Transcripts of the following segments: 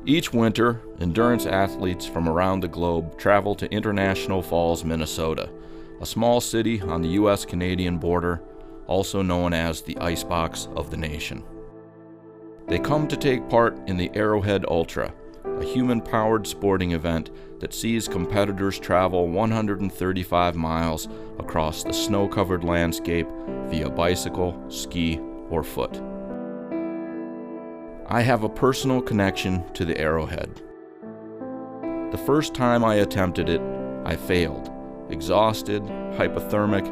Each winter, endurance athletes from around the globe travel to International Falls, Minnesota, a small city on the U.S.-Canadian border, also known as the icebox of the nation. They come to take part in the Arrowhead Ultra, a human-powered sporting event that sees competitors travel 135 miles across the snow-covered landscape via bicycle, ski, or foot. I have a personal connection to the Arrowhead. The first time I attempted it, I failed, exhausted, hypothermic,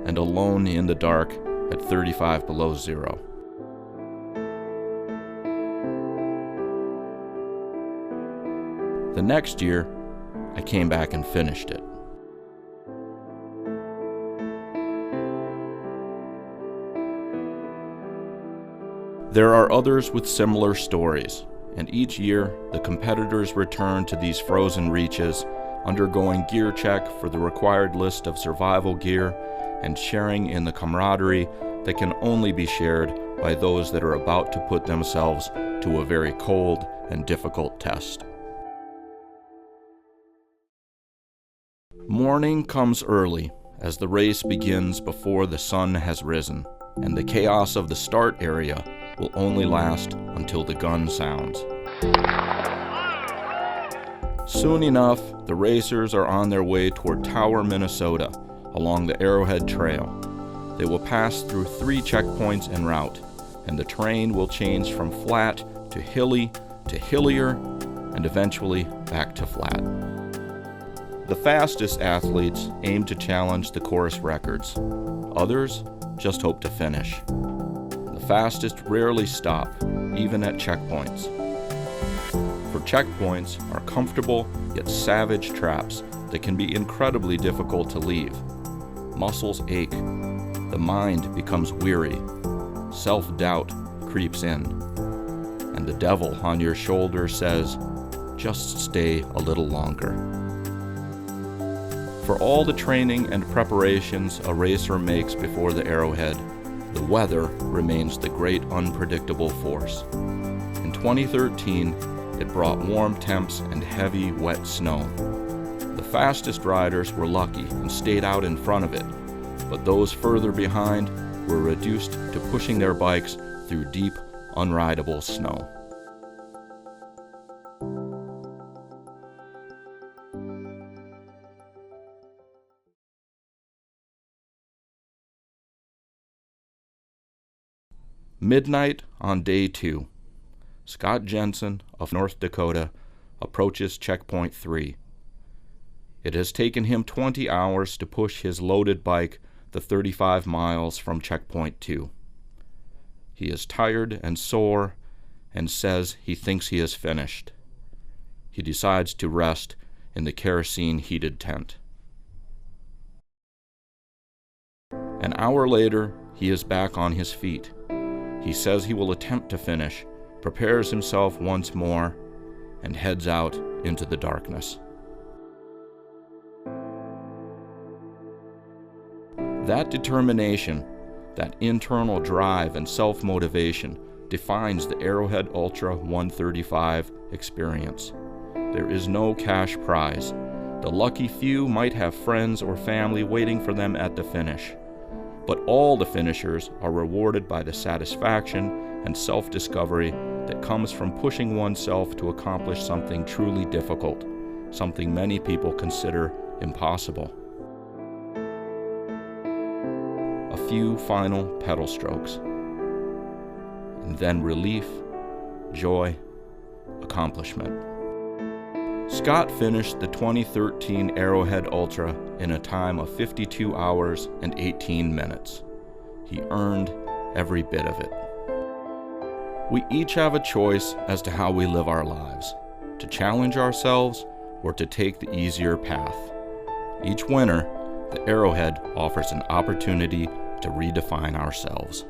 and alone in the dark at 35 below zero. The next year, I came back and finished it. There are others with similar stories, and each year the competitors return to these frozen reaches, undergoing gear check for the required list of survival gear and sharing in the camaraderie that can only be shared by those that are about to put themselves to a very cold and difficult test. Morning comes early as the race begins before the sun has risen, and the chaos of the start area will only last until the gun sounds. Soon enough, the racers are on their way toward Tower, Minnesota, along the Arrowhead Trail. They will pass through 3 checkpoints en route, and the terrain will change from flat to hilly to hillier, and eventually back to flat. The fastest athletes aim to challenge the course records. Others just hope to finish. The fastest rarely stop, even at checkpoints. For checkpoints are comfortable yet savage traps that can be incredibly difficult to leave. Muscles ache, the mind becomes weary, self-doubt creeps in, and the devil on your shoulder says, just stay a little longer. For all the training and preparations a racer makes before the Arrowhead, the weather remains the great unpredictable force. In 2013, it brought warm temps and heavy, wet snow. The fastest riders were lucky and stayed out in front of it, but those further behind were reduced to pushing their bikes through deep, unrideable snow. Midnight on day 2. Scott Jensen of North Dakota approaches checkpoint 3. It has taken him 20 hours to push his loaded bike the 35 miles from checkpoint 2. He is tired and sore and says he thinks he is finished. He decides to rest in the kerosene-heated tent. An hour later, he is back on his feet. He says he will attempt to finish, prepares himself once more, and heads out into the darkness. That determination, that internal drive and self-motivation defines the Arrowhead Ultra 135 experience. There is no cash prize. The lucky few might have friends or family waiting for them at the finish. But all the finishers are rewarded by the satisfaction and self-discovery that comes from pushing oneself to accomplish something truly difficult, something many people consider impossible. A few final pedal strokes, and then relief, joy, accomplishment. Scott finished the 2013 Arrowhead Ultra in a time of 52 hours and 18 minutes. He earned every bit of it. We each have a choice as to how we live our lives, to challenge ourselves or to take the easier path. Each winter, the Arrowhead offers an opportunity to redefine ourselves.